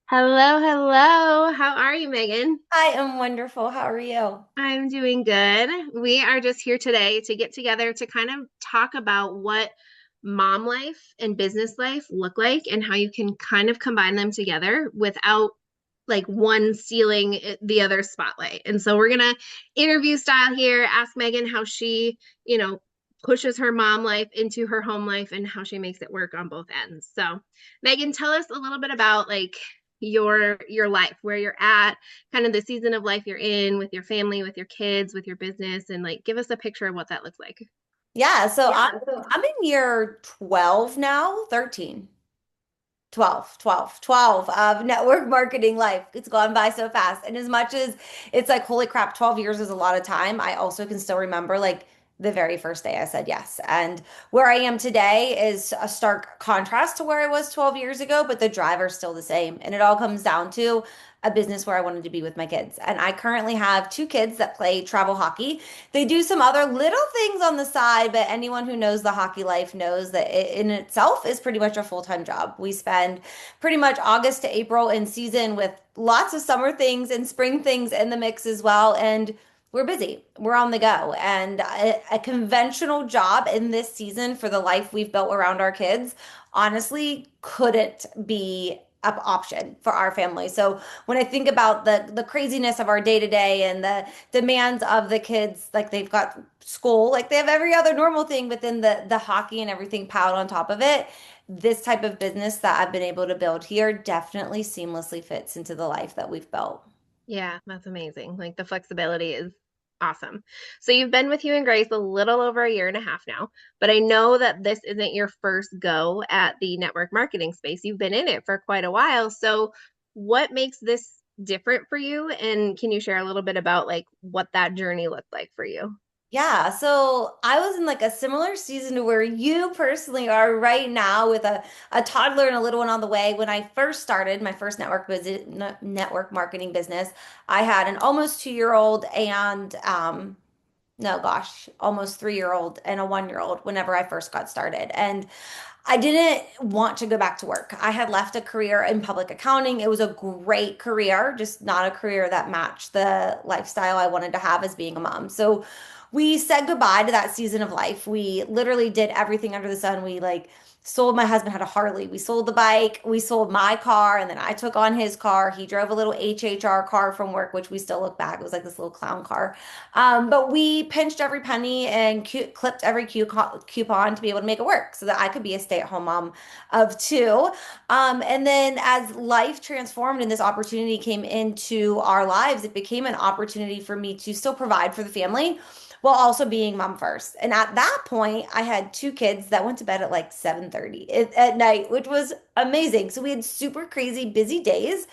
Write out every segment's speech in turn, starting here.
Hello, hello. How are you, Megan? I am wonderful. How are you? I'm doing good. We are just here today to get together to kind of talk about what mom life and business life look like and how you can kind of combine them together without like one stealing the other spotlight. And so we're going to interview style here, ask Megan how she, you know, pushes her mom life into her home life and how she makes it work on both ends. So, Megan, tell us a little bit about like your life, where you're at, kind of the season of life you're in with your family, with your kids, with your business, and like give us a picture of what that looks like. Yeah, so Yeah. I'm I'm in year 12 now, 13. 12 of network marketing life. It's gone by so fast. And as much as it's like, holy crap, 12 years is a lot of time, I also can still remember like the very first day I said yes. And where I am today is a stark contrast to where I was 12 years ago, but the driver's still the same. And it all comes down to a business where I wanted to be with my kids. And I currently have two kids that play travel hockey. They do some other little things on the side, but anyone who knows the hockey life knows that it in itself is pretty much a full-time job. We spend pretty much August to April in season with lots of summer things and spring things in the mix as well. And we're busy. We're on the go. And a conventional job in this season for the life we've built around our kids honestly couldn't be an option for our family. So when I think about the craziness of our day to day and the demands of the kids, like they've got school, like they have every other normal thing, but then the hockey and everything piled on top of it, this type of business that I've been able to build here definitely seamlessly fits into the life that we've built. Yeah, that's amazing. Like the flexibility is awesome. So you've been with you and Grace a little over a year and a half now, but I know that this isn't your first go at the network marketing space. You've been in it for quite a while. So what makes this different for you? And can you share a little bit about like what that journey looked like for you? Yeah, so I was in like a similar season to where you personally are right now with a toddler and a little one on the way. When I first started my first network marketing business, I had an almost 2 year old and no gosh, almost 3 year old and a 1 year old whenever I first got started. And I didn't want to go back to work. I had left a career in public accounting. It was a great career, just not a career that matched the lifestyle I wanted to have as being a mom. So we said goodbye to that season of life. We literally did everything under the sun. We like sold, my husband had a Harley. We sold the bike, we sold my car, and then I took on his car. He drove a little HHR car from work, which we still look back. It was like this little clown car. But we pinched every penny and clipped every coupon to be able to make it work so that I could be a stay-at-home mom of two. And then as life transformed and this opportunity came into our lives, it became an opportunity for me to still provide for the family while also being mom first. And at that point, I had two kids that went to bed at like 7:30 at night, which was amazing. So we had super crazy busy days.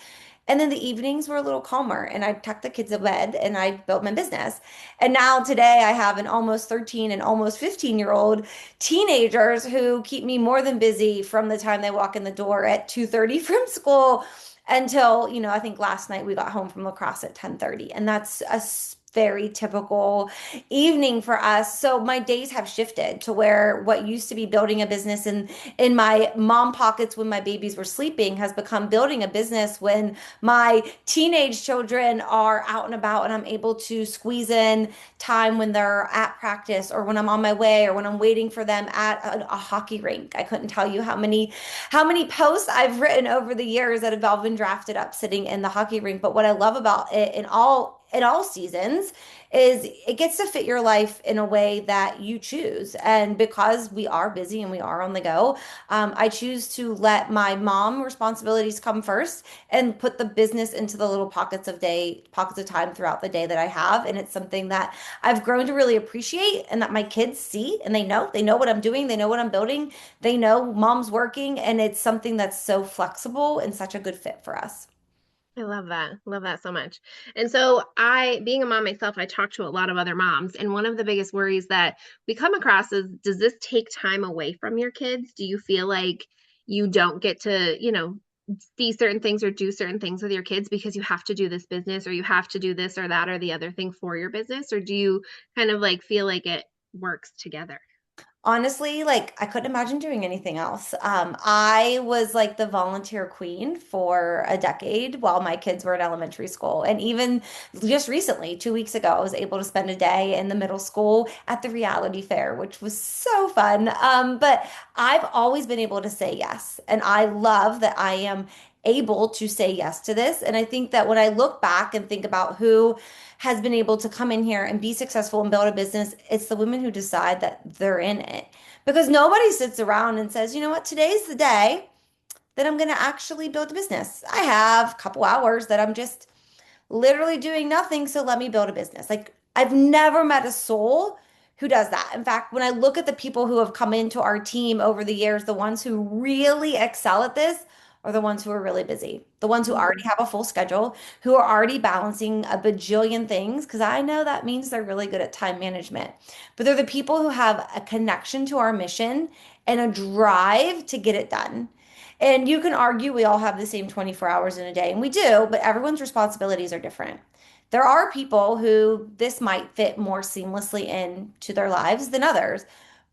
And then the evenings were a little calmer, and I tucked the kids to bed and I built my business. And now today I have an almost 13 and almost 15-year-old teenagers who keep me more than busy from the time they walk in the door at 2:30 from school until, I think last night we got home from lacrosse at 10:30. And that's a very typical evening for us. So my days have shifted to where what used to be building a business in my mom pockets when my babies were sleeping has become building a business when my teenage children are out and about and I'm able to squeeze in time when they're at practice or when I'm on my way or when I'm waiting for them at a hockey rink. I couldn't tell you how many posts I've written over the years that have all been drafted up sitting in the hockey rink. But what I love about it in all seasons is it gets to fit your life in a way that you choose. And because we are busy and we are on the go, I choose to let my mom responsibilities come first and put the business into the little pockets of time throughout the day that I have. And it's something that I've grown to really appreciate and that my kids see and they know what I'm doing. They know what I'm building. They know mom's working, and it's something that's so flexible and such a good fit for us. I love that. Love that so much. And so being a mom myself, I talk to a lot of other moms, and one of the biggest worries that we come across is, does this take time away from your kids? Do you feel like you don't get to, see certain things or do certain things with your kids because you have to do this business or you have to do this or that or the other thing for your business? Or do you kind of like feel like it works together? Honestly, like I couldn't imagine doing anything else. I was like the volunteer queen for a decade while my kids were in elementary school. And even just recently, 2 weeks ago, I was able to spend a day in the middle school at the reality fair, which was so fun. But I've always been able to say yes. And I love that I am able to say yes to this. And I think that when I look back and think about who has been able to come in here and be successful and build a business, it's the women who decide that they're in it. Because nobody sits around and says, you know what, today's the day that I'm going to actually build a business. I have a couple hours that I'm just literally doing nothing. So let me build a business. Like I've never met a soul who does that. In fact, when I look at the people who have come into our team over the years, the ones who really excel at this are the ones who are really busy, the ones who already Mhm. have a full schedule, who are already balancing a bajillion things, because I know that means they're really good at time management. But they're the people who have a connection to our mission and a drive to get it done. And you can argue we all have the same 24 hours in a day, and we do, but everyone's responsibilities are different. There are people who this might fit more seamlessly into their lives than others.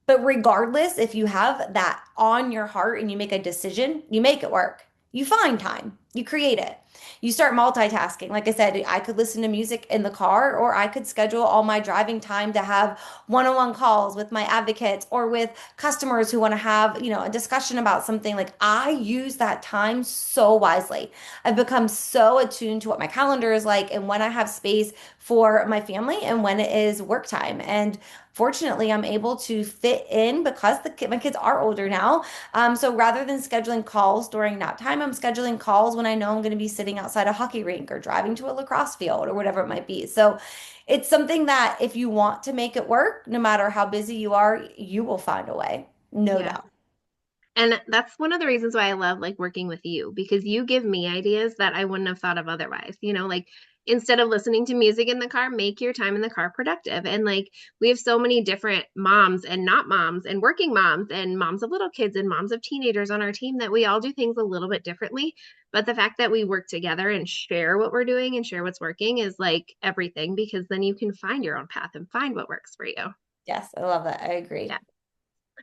But regardless, if you have that on your heart and you make a decision, you make it work. You find time, you create it. You start multitasking. Like I said, I could listen to music in the car, or I could schedule all my driving time to have one-on-one calls with my advocates or with customers who want to have, a discussion about something. Like I use that time so wisely. I've become so attuned to what my calendar is like and when I have space for my family and when it is work time. And fortunately, I'm able to fit in because my kids are older now. So rather than scheduling calls during nap time, I'm scheduling calls when I know I'm going to be sitting outside a hockey rink or driving to a lacrosse field or whatever it might be. So it's something that if you want to make it work, no matter how busy you are, you will find a way. No Yeah. doubt. And that's one of the reasons why I love like working with you because you give me ideas that I wouldn't have thought of otherwise. Like instead of listening to music in the car, make your time in the car productive. And like we have so many different moms and not moms and working moms and moms of little kids and moms of teenagers on our team that we all do things a little bit differently. But the fact that we work together and share what we're doing and share what's working is like everything because then you can find your own path and find what works for you. Yes, I love that. I Yeah. agree.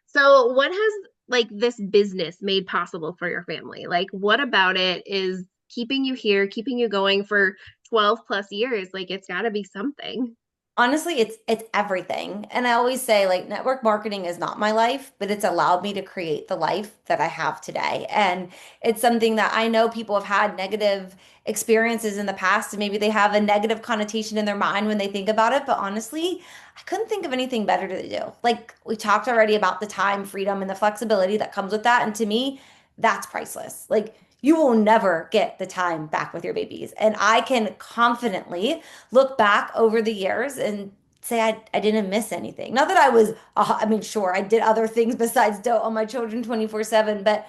So, what has like this business made possible for your family? Like, what about it is keeping you here, keeping you going for 12 plus years? Like, it's got to be something. Honestly, it's everything. And I always say like network marketing is not my life, but it's allowed me to create the life that I have today. And it's something that I know people have had negative experiences in the past and maybe they have a negative connotation in their mind when they think about it, but honestly, I couldn't think of anything better to do. Like we talked already about the time freedom and the flexibility that comes with that, and to me, that's priceless. Like you will never get the time back with your babies. And I can confidently look back over the years and say I didn't miss anything. Not that I was, I mean, sure, I did other things besides dote on my children 24/7, but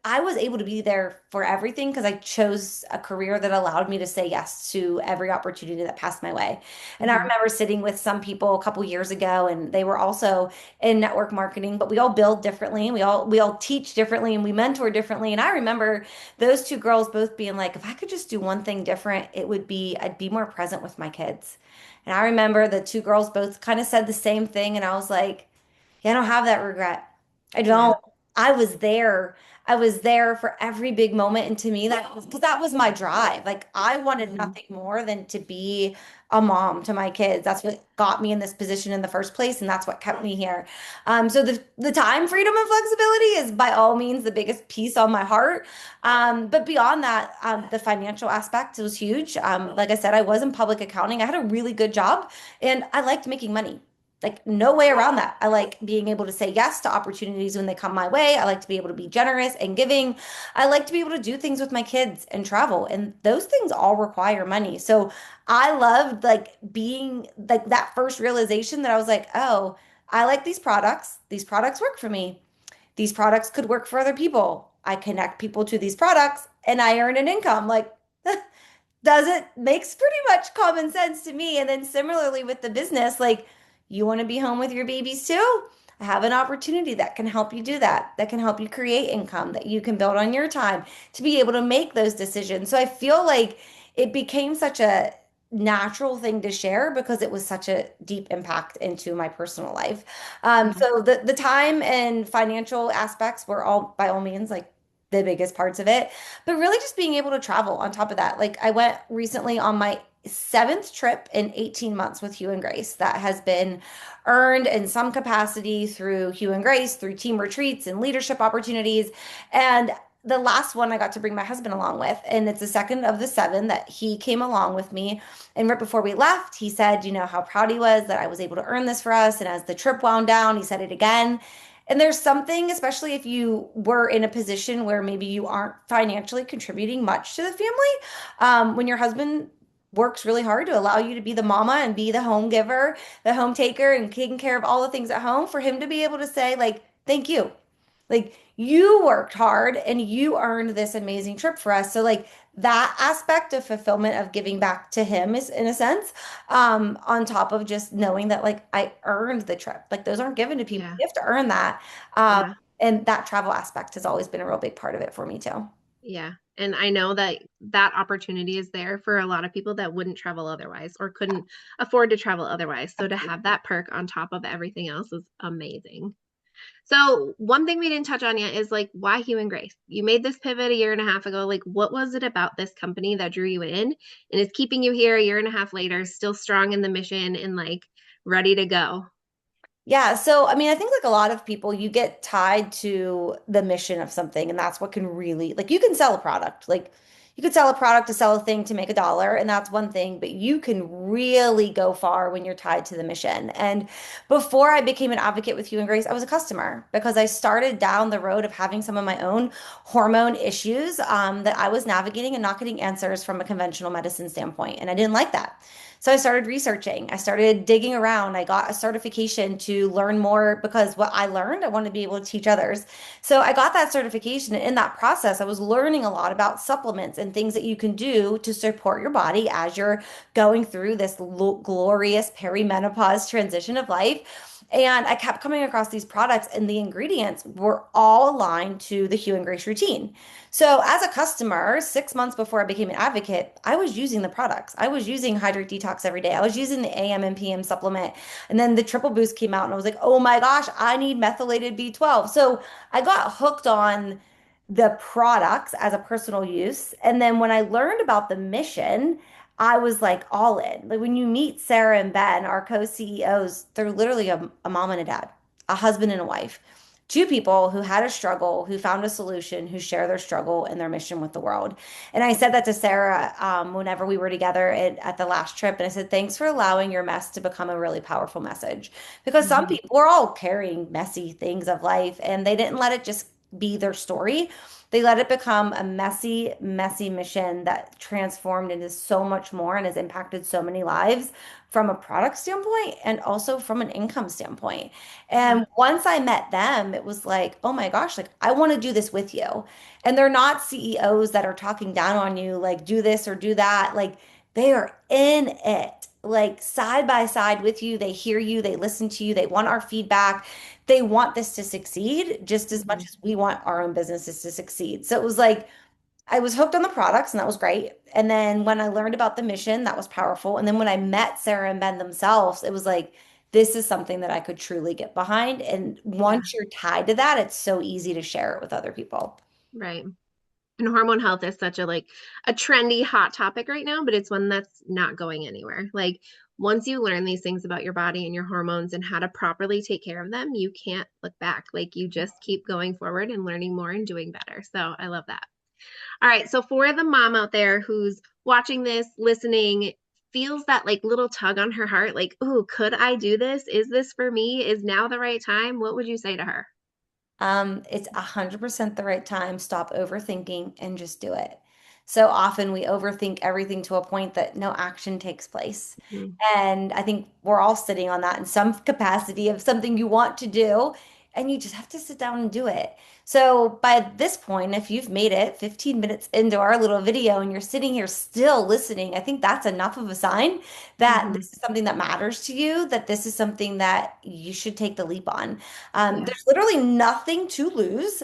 I was able to be there for everything because I chose a career that allowed me to say yes to every opportunity that passed my way. And I Mhm. remember sitting with some people a couple years ago, and they were also in network marketing, but we all build differently, we all teach differently, and we mentor differently. And I remember those two girls both being like, if I could just do one thing different, it would be I'd be more present with my kids. And I remember the two girls both kind of said the same thing, and I was like, yeah, I don't have that regret. I Yeah. don't. I was there. I was there for every big moment. And to me, that was because that was my drive. Like I wanted Mhm. nothing more than to be a mom to my kids. That's what got me in this position in the first place, and that's what kept me here. So the time freedom and flexibility is by all means the biggest piece on my heart. But beyond that, the financial aspect was huge. Like I said, I was in public accounting. I had a really good job, and I liked making money. Like no way around that. I like being able to say yes to opportunities when they come my way. I like to be able to be generous and giving. I like to be able to do things with my kids and travel. And those things all require money. So I loved like being like that first realization that I was like, oh, I like these products. These products work for me. These products could work for other people. I connect people to these products and I earn an income. Like does it makes pretty much common sense to me. And then similarly with the business, like you want to be home with your babies too. I have an opportunity that can help you do that, that can help you create income that you can build on your time to be able to make those decisions. So I feel like it became such a natural thing to share because it was such a deep impact into my personal life. Yeah. So the time and financial aspects were all by all means like the biggest parts of it, but really just being able to travel on top of that. Like I went recently on my seventh trip in 18 months with Hugh and Grace that has been earned in some capacity through Hugh and Grace, through team retreats and leadership opportunities. And the last one I got to bring my husband along with, and it's the second of the seven that he came along with me. And right before we left, he said, you know, how proud he was that I was able to earn this for us. And as the trip wound down, he said it again. And there's something, especially if you were in a position where maybe you aren't financially contributing much to the family, when your husband works really hard to allow you to be the mama and be the home giver, the home taker, and taking care of all the things at home, for him to be able to say, like, thank you. Like, you worked hard and you earned this amazing trip for us. So, like, that aspect of fulfillment of giving back to him is in a sense, on top of just knowing that, like, I earned the trip. Like, those aren't given to people. Yeah. You have to earn that. Um, Yeah. and that travel aspect has always been a real big part of it for me too. Yeah. And I know that that opportunity is there for a lot of people that wouldn't travel otherwise or couldn't afford to travel otherwise. So to have that perk on top of everything else is amazing. So one thing we didn't touch on yet is like why Hugh and Grace? You made this pivot a year and a half ago. Like what was it about this company that drew you in and is keeping you here a year and a half later, still strong in the mission and like ready to go? Yeah, so I mean, I think like a lot of people, you get tied to the mission of something, and that's what can really, like, you can sell a product. Like, you could sell a product to sell a thing to make a dollar, and that's one thing, but you can really go far when you're tied to the mission. And before I became an advocate with Hugh and Grace, I was a customer because I started down the road of having some of my own hormone issues that I was navigating and not getting answers from a conventional medicine standpoint, and I didn't like that. So I started researching. I started digging around. I got a certification to learn more because what I learned, I wanted to be able to teach others. So I got that certification. And in that process, I was learning a lot about supplements and things that you can do to support your body as you're going through this glorious perimenopause transition of life. And I kept coming across these products, and the ingredients were all aligned to the Hue and Grace routine. So, as a customer, 6 months before I became an advocate, I was using the products. I was using Hydrate Detox every day. I was using the AM and PM supplement. And then the Triple Boost came out, and I was like, oh my gosh, I need methylated B12. So, I got hooked on the products as a personal use. And then when I learned about the mission, I was like all in. Like when you meet Sarah and Ben, our co-CEOs, they're literally a mom and a dad, a husband and a wife. Two people who had a struggle, who found a solution, who share their struggle and their mission with the world. And I said that to Sarah whenever we were together at the last trip. And I said, thanks for allowing your mess to become a really powerful message. Because some Mhm. people, we're all carrying messy things of life, and they didn't let it just be their story. They let it become a messy, messy mission that transformed into so much more and has impacted so many lives from a product standpoint and also from an income standpoint. Yeah. And once I met them, it was like, oh my gosh, like I want to do this with you. And they're not CEOs that are talking down on you, like do this or do that. Like they are in it, like side by side with you. They hear you, they listen to you, they want our feedback. They want this to succeed just as much Mhm. as we want our own businesses to succeed. So it was like I was hooked on the products, and that was great. And then when I learned about the mission, that was powerful. And then when I met Sarah and Ben themselves, it was like, this is something that I could truly get behind. And Yeah. once you're tied to that, it's so easy to share it with other people. Right. And hormone health is such a like a trendy hot topic right now, but it's one that's not going anywhere. Like once you learn these things about your body and your hormones and how to properly take care of them, you can't look back. Like you just keep going forward and learning more and doing better. So I love that. All right. So for the mom out there who's watching this, listening, feels that like little tug on her heart, like, oh, could I do this? Is this for me? Is now the right time? What would you say to her? It's 100% the right time. Stop overthinking and just do it. So often we overthink everything to a point that no action takes place. Mhm. And I think we're all sitting on that in some capacity of something you want to do, and you just have to sit down and do it. So by this point, if you've made it 15 minutes into our little video and you're sitting here still listening, I think that's enough of a sign that Hmm. this is something that matters to you, that this is something that you should take the leap on. Yeah. There's literally nothing to lose.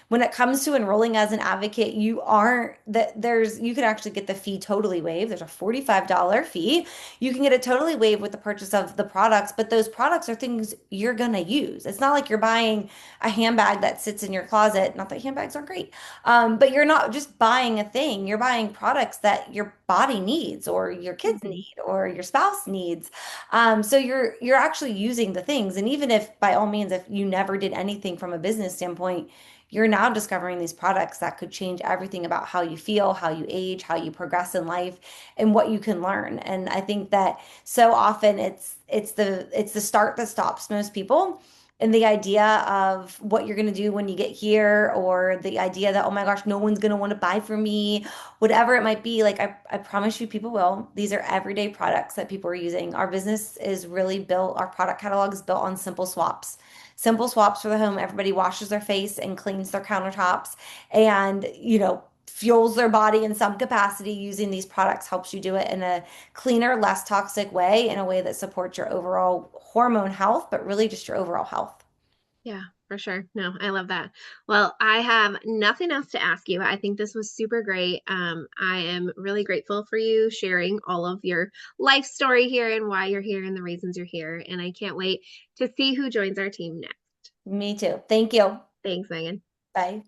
When it comes to enrolling as an advocate, you aren't that you can actually get the fee totally waived. There's a $45 fee. You can get it totally waived with the purchase of the products, but those products are things you're gonna use. It's not like you're buying a handbag that sits in your closet. Not that handbags aren't great, but you're not just buying a thing. You're buying products that your body needs, or your kids Hmm. need, or your spouse needs. So you're actually using the things. And even if, by all means, if you never did anything from a business standpoint, you're now discovering these products that could change everything about how you feel, how you age, how you progress in life, and what you can learn. And I think that so often it's the start that stops most people, and the idea of what you're going to do when you get here, or the idea that, oh my gosh, no one's going to want to buy from me, whatever it might be. Like, I promise you, people will. These are everyday products that people are using. Our business is really built, our product catalog is built on simple swaps. Simple swaps for the home. Everybody washes their face and cleans their countertops and, fuels their body in some capacity. Using these products helps you do it in a cleaner, less toxic way, in a way that supports your overall hormone health, but really just your overall health. Yeah, for sure. No, I love that. Well, I have nothing else to ask you. I think this was super great. I am really grateful for you sharing all of your life story here and why you're here and the reasons you're here. And I can't wait to see who joins our team next. Me too. Thank you. Thanks, Megan. Bye.